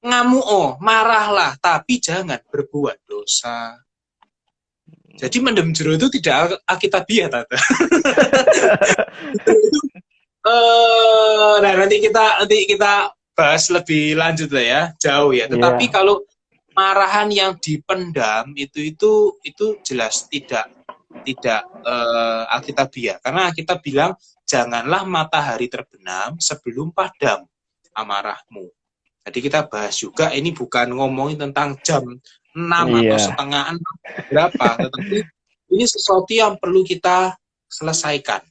ngamuo, marahlah, tapi jangan berbuat dosa. Jadi mendem jero itu tidak alkitabiah, Tante. Nah nanti kita bahas lebih lanjut lah ya, jauh ya. Tetapi kalau marahan yang dipendam itu jelas tidak Alkitabiah. Karena Alkitab bilang janganlah matahari terbenam sebelum padam amarahmu. Jadi kita bahas juga, ini bukan ngomongin tentang jam 6 atau setengah 6 berapa, tetapi ini sesuatu yang perlu kita selesaikan.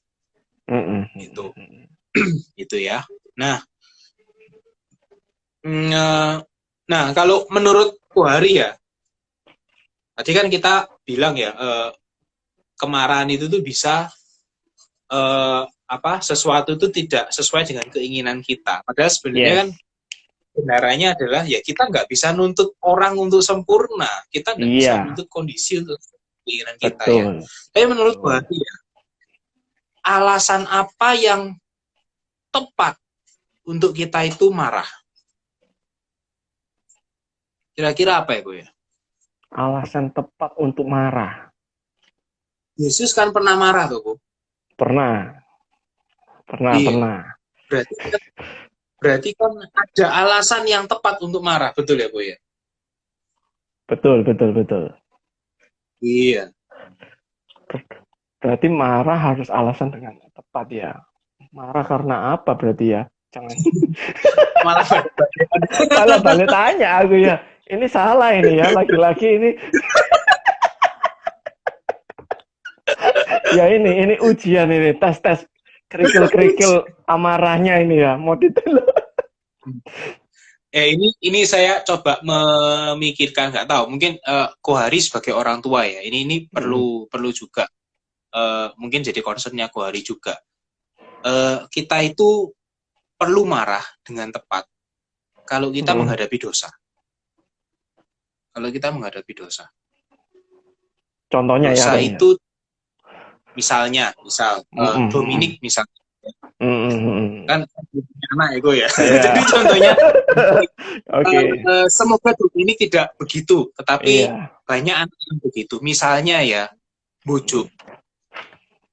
Gitu. Gitu ya. Nah, kalau menurut Kohari ya, tadi kan kita bilang ya, kemarahan itu tuh bisa sesuatu itu tidak sesuai dengan keinginan kita. Padahal sebenarnya kan kebenarannya adalah ya kita nggak bisa nuntut orang untuk sempurna, kita nggak bisa nuntut kondisi untuk keinginan kita ya. Tapi menurut Kohari ya, alasan apa yang tepat untuk kita itu marah? Kira-kira apa ya, Bu ya? Alasan tepat untuk marah. Yesus kan pernah marah tuh, Bu. Pernah. Berarti kan ada alasan yang tepat untuk marah, betul ya, Bu ya? Betul. Iya. Berarti marah harus alasan dengan tepat ya. Marah karena apa berarti ya? Jangan. Malah balik tanya aku ya. Ini salah ini ya, lagi-lagi ini. Ya ini ujian ini, tes kerikil amarahnya ini ya, mau ditelur. Ini saya coba memikirkan, nggak tahu, mungkin Kohari sebagai orang tua ya, ini perlu juga mungkin jadi concernnya Kohari juga. Kita itu perlu marah dengan tepat kalau kita menghadapi dosa. Contohnya dosa ya itu misal Dominik misalnya kan anak itu ya. Jadi contohnya semoga Dominik tidak begitu, tetapi banyak anak yang begitu. Misalnya ya bujuk,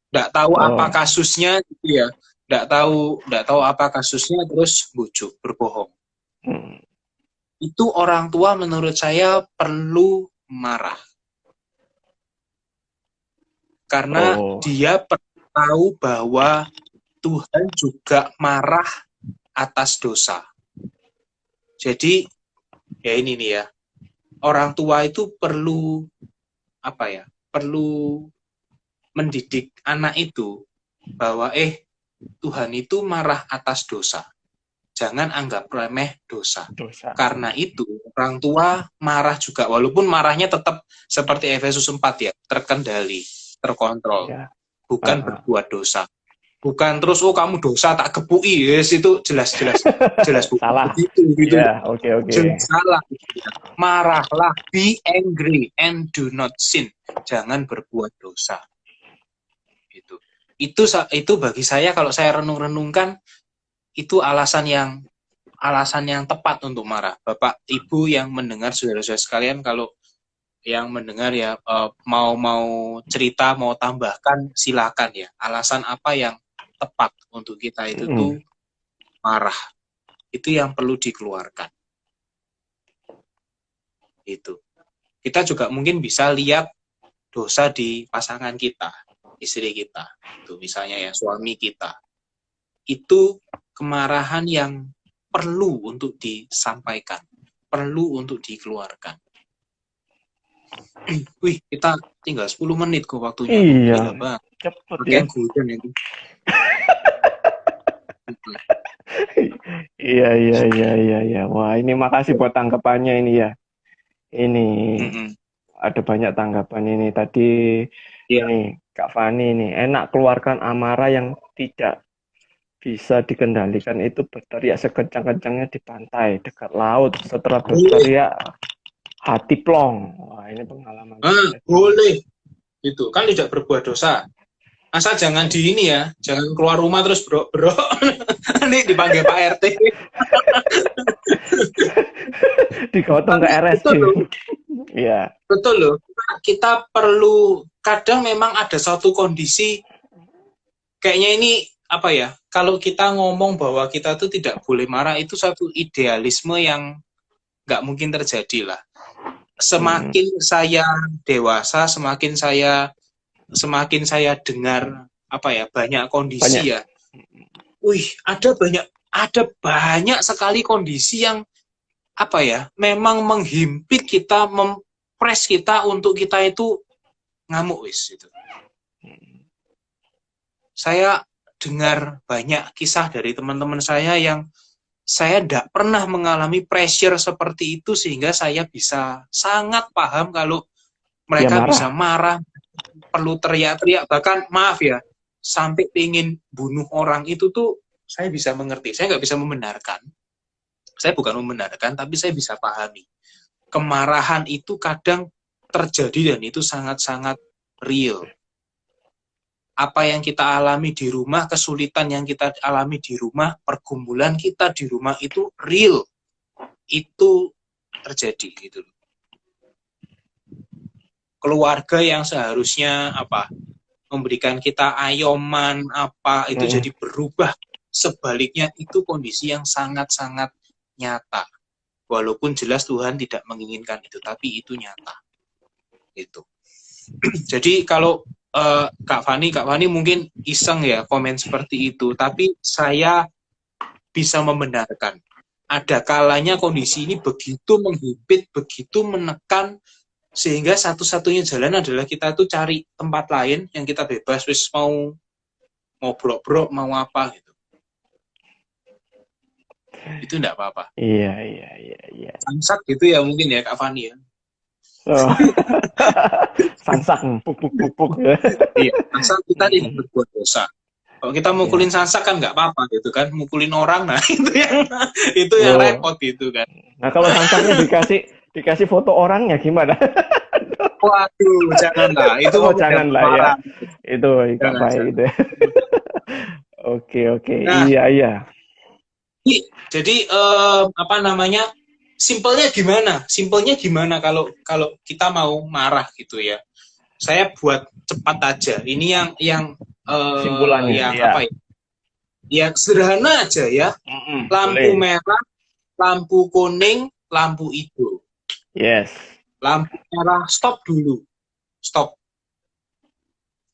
nggak tahu apa kasusnya gitu ya, nggak tahu apa kasusnya, terus bujuk, berbohong. Itu orang tua menurut saya perlu marah. Karena dia tahu bahwa Tuhan juga marah atas dosa. Jadi, ya ini nih ya, orang tua itu perlu perlu mendidik anak itu bahwa Tuhan itu marah atas dosa. Jangan anggap remeh dosa. Karena itu orang tua marah juga, walaupun marahnya tetap seperti Efesus 4 ya, terkendali, terkontrol. Bukan berbuat dosa. Bukan terus kamu dosa tak kepui, yes, itu jelas salah. Gitu. Okay. Jelas salah. Marahlah, be angry and do not sin. Jangan berbuat dosa. Itu bagi saya, kalau saya renung-renungkan, itu alasan yang tepat untuk marah. Bapak, Ibu yang mendengar, saudara-saudara sekalian, kalau yang mendengar ya mau cerita, mau tambahkan, silakan ya. Alasan apa yang tepat untuk kita itu tuh marah. Itu yang perlu dikeluarkan. Itu. Kita juga mungkin bisa lihat dosa di pasangan kita, istri kita, itu misalnya ya, suami kita. Itu kemarahan yang perlu untuk disampaikan, perlu untuk dikeluarkan. Wih, kita tinggal 10 menit kok waktunya. Iya, cepet ya. Iya. Wah, ini makasih buat tanggapannya ini ya. Ini ada banyak tanggapan ini tadi. Ini Kak Fani ini, enak keluarkan amarah yang tidak bisa dikendalikan itu berteriak sekencang-kencangnya di pantai dekat laut, setelah berteriak hati plong. Wah, ini pengalaman. Boleh. Itu kan tidak berbuat dosa. Asal jangan di ini ya, jangan keluar rumah terus bro. Ini dipanggil Pak RT. Digotong ke RSJ. Iya. Betul loh. Kita perlu, kadang memang ada suatu kondisi kayaknya ini kalau kita ngomong bahwa kita tuh tidak boleh marah, itu satu idealisme yang nggak mungkin terjadi lah. Semakin saya dewasa, semakin saya semakin saya dengar apa ya, banyak Banyak. kondisi ya. Ada banyak sekali kondisi yang apa ya, memang menghimpit kita, mempres kita untuk kita itu ngamuk itu. Saya dengar banyak kisah dari teman-teman saya yang saya tidak pernah mengalami pressure seperti itu, sehingga saya bisa sangat paham kalau mereka bisa marah, perlu teriak-teriak, bahkan maaf ya, sampai ingin bunuh orang itu tuh saya bisa mengerti. Saya nggak bisa membenarkan. Saya bukan membenarkan, tapi saya bisa pahami. Kemarahan itu kadang terjadi dan itu sangat-sangat real. Apa yang kita alami di rumah, kesulitan yang kita alami di rumah, pergumulan kita di rumah itu real. Itu terjadi gitu. Keluarga yang seharusnya memberikan kita ayoman itu jadi berubah. Sebaliknya itu kondisi yang sangat-sangat nyata. Walaupun jelas Tuhan tidak menginginkan itu, tapi itu nyata. Itu. Jadi kalau Kak Fani mungkin iseng ya komen seperti itu, tapi saya bisa membenarkan. Ada kalanya kondisi ini begitu menghimpit, begitu menekan, sehingga satu-satunya jalan adalah kita tuh cari tempat lain yang kita bebas, wis mau brok-brok, mau apa gitu. Itu enggak apa-apa. Iya. Samsak gitu ya mungkin ya Kak Fani ya. Oh. Sansak, puk. Iya, asal kita tidak berbuat dosa. Kalau kita mukulin sansak kan nggak apa-apa gitu kan, mukulin orang, nah itu yang repot gitu kan. Nah kalau sansaknya dikasih foto orangnya gimana? Waduh, janganlah. Itu janganlah ya. Itu nggak baik gitu. Oke. Nah, iya. Jadi simpelnya gimana kalau kita mau marah gitu ya. Saya buat cepat aja. Ini yang simpulannya yang apa ya? Ya sederhana aja ya. Lampu merah, lampu kuning, lampu hijau. Yes. Lampu merah stop dulu. Stop.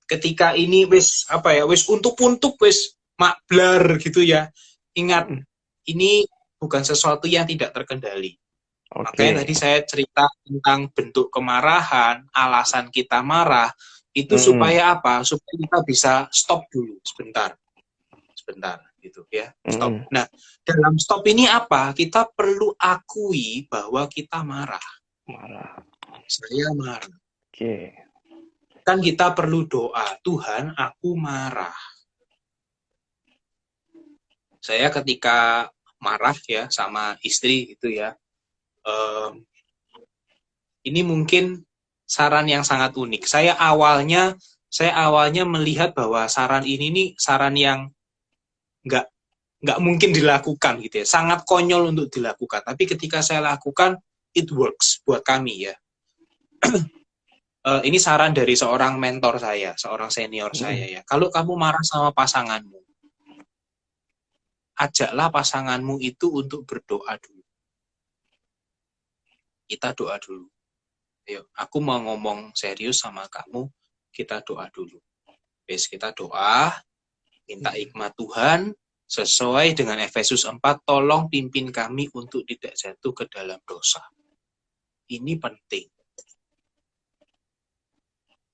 Ketika ini wis untuk wis makblar gitu ya. Ingat, ini bukan sesuatu yang tidak terkendali. Makanya tadi saya cerita tentang bentuk kemarahan, alasan kita marah, itu supaya apa? Supaya kita bisa stop dulu sebentar gitu ya. Stop. Nah, dalam stop ini apa? Kita perlu akui bahwa kita marah. Saya marah. Oke. Kan kita perlu doa, Tuhan, aku marah. Saya ketika marah ya sama istri gitu ya, ini mungkin saran yang sangat unik. Saya awalnya melihat bahwa saran ini nih saran yang nggak mungkin dilakukan gitu ya, sangat konyol untuk dilakukan. Tapi ketika saya lakukan, it works buat kami ya. Ini saran dari seorang mentor saya, seorang senior saya ya. Kalau kamu marah sama pasanganmu, ajaklah pasanganmu itu untuk berdoa dulu. Kita doa dulu. Ayo, aku mau ngomong serius sama kamu, kita doa dulu. Wes, kita doa, minta hikmat Tuhan, sesuai dengan Efesus 4, tolong pimpin kami untuk tidak jatuh ke dalam dosa. Ini penting.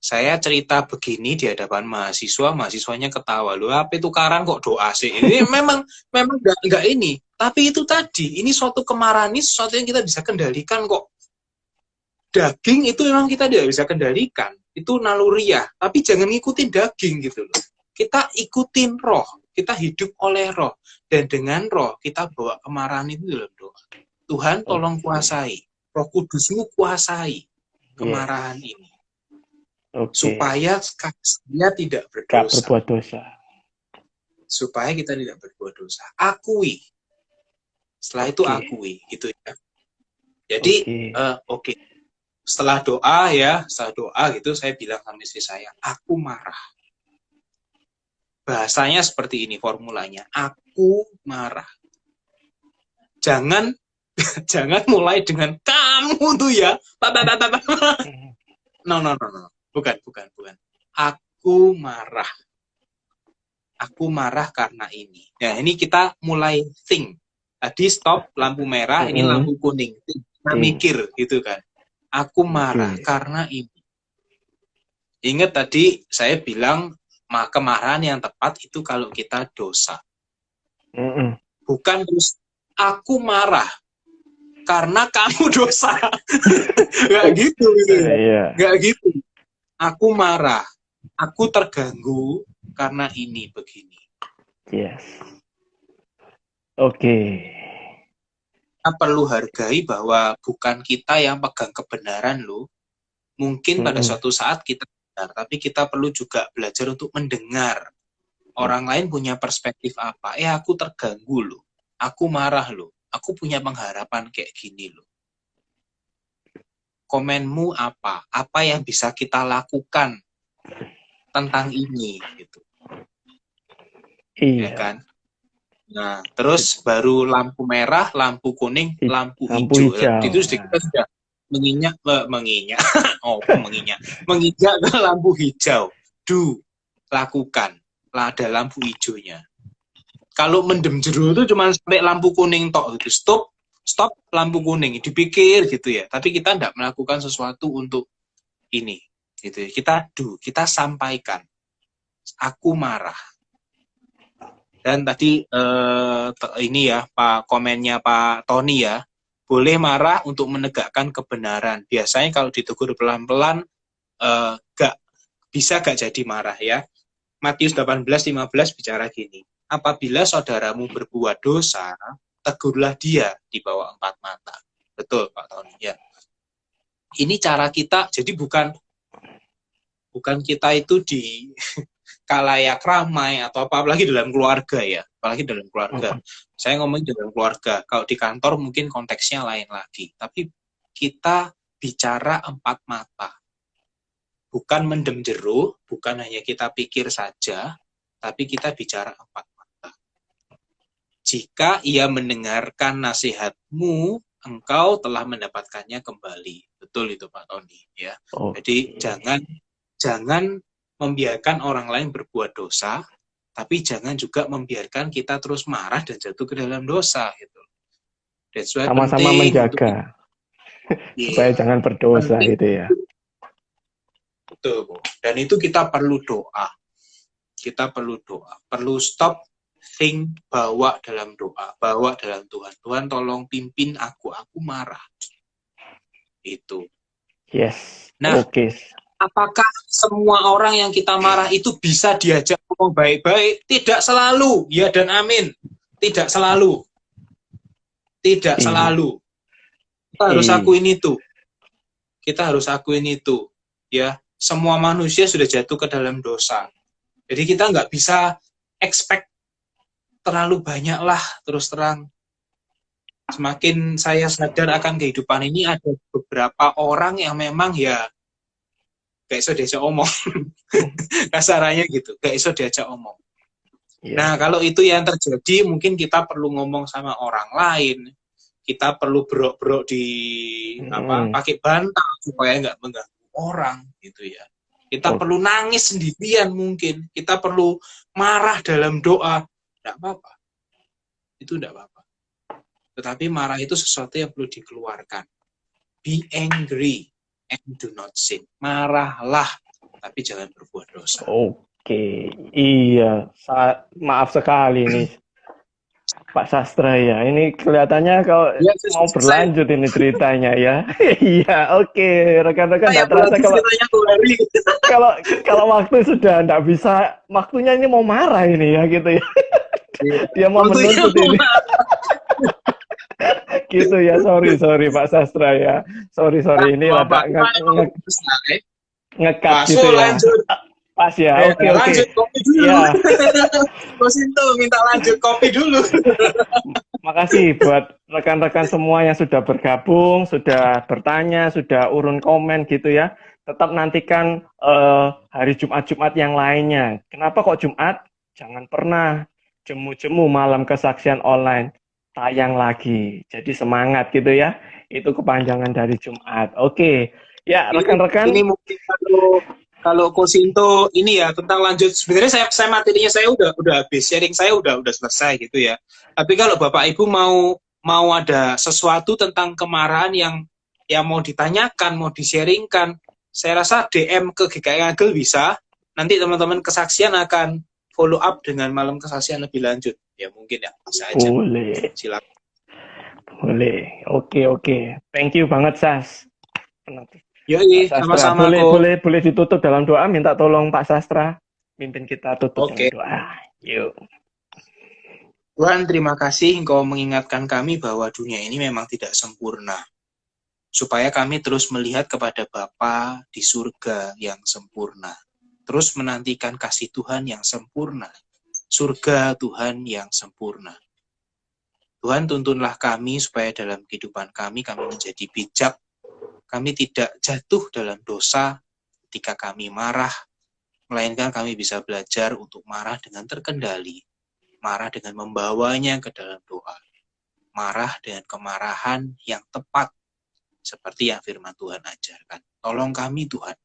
Saya cerita begini di hadapan mahasiswanya ketawa. Loh, apa tukaran kok doa sih? Ini memang enggak ini. Tapi itu tadi, ini suatu kemarahan, ini sesuatu yang kita bisa kendalikan kok. Daging itu memang kita tidak bisa kendalikan. Itu naluriah. Tapi jangan ngikutin daging gitu loh. Kita ikutin roh. Kita hidup oleh roh. Dan dengan roh, kita bawa kemarahan itu dalam doa. Tuhan tolong kuasai. Roh Kudusmu kuasai kemarahan ini. Supaya saya tidak berdosa. Supaya kita tidak berbuat dosa. Akui. Setelah itu akui. Gitu ya. Jadi, Setelah doa gitu, saya bilang sama istri saya, aku marah. Bahasanya seperti ini formulanya, aku marah. Jangan mulai dengan kamu tuh ya. No. Bukan. Aku marah. Aku marah karena ini. Nah, ini kita mulai think. Tadi stop, lampu merah, ini lampu kuning. Kita mikir, gitu kan. Aku marah karena ini. Ingat tadi saya bilang, kemarahan yang tepat itu kalau kita dosa. Bukan terus, aku marah karena kamu dosa. Gak gitu. Gak gitu. Aku marah. Aku terganggu karena ini begini. Yes. Oke. Kita perlu hargai bahwa bukan kita yang pegang kebenaran loh. Mungkin pada suatu saat kita benar, tapi kita perlu juga belajar untuk mendengar. Orang lain punya perspektif apa. Aku terganggu loh. Aku marah loh. Aku punya pengharapan kayak gini loh. Komenmu apa? Apa yang bisa kita lakukan tentang ini gitu. Iya. Ya kan? Nah, terus baru lampu merah, lampu kuning, lampu hijau. Itu kita sudah menginjak ke lampu hijau. Lakukan. Ada lampu hijaunya. Kalau mendem jeru itu cuma sampai lampu kuning tok gitu. Stop lampu kuning, dipikir gitu ya. Tapi kita tidak melakukan sesuatu untuk ini gitu ya. Kita sampaikan. Aku marah. Dan tadi ini ya Pak, komennya Pak Tony ya, boleh marah untuk menegakkan kebenaran. Biasanya kalau ditegur pelan-pelan bisa gak jadi marah ya. Matius 18:15 bicara gini, apabila saudaramu berbuat dosa, tegurlah dia di bawah 4 mata. Betul Pak Tony ya. Ini cara kita, jadi bukan kita itu di kalayak ramai atau apalagi dalam keluarga ya, apalagi dalam keluarga. Saya ngomong dalam keluarga. Kalau di kantor mungkin konteksnya lain lagi. Tapi kita bicara 4 mata. Bukan mendem jeru, bukan hanya kita pikir saja, tapi kita bicara 4 mata. Jika ia mendengarkan nasihatmu, engkau telah mendapatkannya kembali. Betul itu Pak Tony ya. Jadi jangan membiarkan orang lain berbuat dosa, tapi jangan juga membiarkan kita terus marah dan jatuh ke dalam dosa gitu. Sama-sama menjaga supaya jangan berdosa gitu ya. Betul. Dan itu kita perlu doa. Perlu stop, think, bawa dalam doa, bawa dalam Tuhan. Tuhan tolong pimpin aku marah. Itu. Yes. Nah, apakah semua orang yang kita marah itu bisa diajak ngomong baik-baik? Tidak selalu, ya dan amin. Tidak selalu. Kita harus akuin itu. Ya, semua manusia sudah jatuh ke dalam dosa. Jadi kita nggak bisa expect terlalu banyak lah, terus terang. Semakin saya sadar akan kehidupan ini, ada beberapa orang yang memang ya gak iso diajak omong. Kasarannya gitu, gak iso diajak omong. Nah, kalau itu yang terjadi, mungkin kita perlu ngomong sama orang lain. Kita perlu berok-berok pakai bantal supaya nggak mengganggu orang gitu ya. Kita perlu nangis sendirian mungkin. Kita perlu marah dalam doa. Nggak apa-apa. Itu nggak apa-apa. Tetapi marah itu sesuatu yang perlu dikeluarkan. Be angry and do not sin. Marahlah, tapi jangan berbuat dosa. Oke, iya. Maaf sekali nih, Pak Sastra ya. Ini kelihatannya kalau mau berlanjut ini ceritanya ya. Iya, oke. Rekan-rekan nggak terasa kalau waktu sudah nggak bisa, waktunya ini mau marah ini ya gitu ya. Dia mau menuntut ini. Gitu ya, sorry Pak Sastra ya. Sorry ini ada ngekat gitu ya. Pas ya, oke. Lanjut kopi dulu. Ya. Kosinto minta lanjut kopi dulu. Makasih buat rekan-rekan semua yang sudah bergabung, sudah bertanya, sudah urun komen gitu ya. Tetap nantikan hari Jumat-Jumat yang lainnya. Kenapa kok Jumat? Jangan pernah jemu-jemu malam kesaksian online. Tayang lagi. Jadi semangat gitu ya. Itu kepanjangan dari Jumat. Oke. Ya, rekan-rekan. Ini mungkin kalau Kosinto ini ya tentang lanjut, sebenarnya saya materinya saya udah habis, sharing saya udah selesai gitu ya. Tapi kalau Bapak Ibu mau ada sesuatu tentang kemarahan yang mau ditanyakan, mau di-sharingkan, saya rasa DM ke GKI Ngagel bisa. Nanti teman-teman kesaksian akan follow up dengan malam kesaksian lebih lanjut. Ya mungkin ya, bisa aja. Boleh. Silakan. Boleh. Oke. Thank you banget, Sas. Yoi, Pak Sastra, sama-sama boleh, kok. boleh, boleh ditutup dalam doa. Minta tolong Pak Sastra mimpin kita tutup dalam Oke. doa. Yuk. Tuhan, terima kasih Engkau mengingatkan kami bahwa dunia ini memang tidak sempurna. Supaya kami terus melihat kepada Bapa di surga yang sempurna. Terus menantikan kasih Tuhan yang sempurna. Surga Tuhan yang sempurna. Tuhan, tuntunlah kami supaya dalam kehidupan kami menjadi bijak. Kami tidak jatuh dalam dosa ketika kami marah, melainkan kami bisa belajar untuk marah dengan terkendali. Marah dengan membawanya ke dalam doa. Marah dengan kemarahan yang tepat, seperti yang firman Tuhan ajarkan. Tolong kami Tuhan,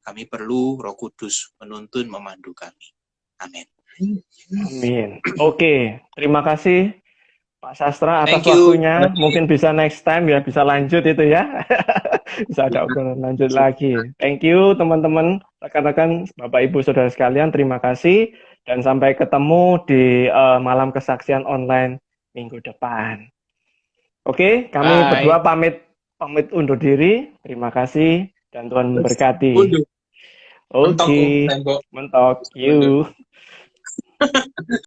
kami perlu Roh Kudus menuntun, memandu kami. Amin. Amin. Oke, terima kasih Pak Sastra atas Thank you. waktunya. Mungkin bisa next time ya, bisa lanjut itu ya. Bisa ada obrolan lanjut lagi. Thank you teman-teman, rekan-rekan, Bapak Ibu Saudara sekalian, terima kasih dan sampai ketemu di malam kesaksian online minggu depan. Oke, kami Bye. berdua pamit undur diri. Terima kasih dan Tuhan memberkati. Undur. Mentok, Oke, tembok. mentok. Undur. You.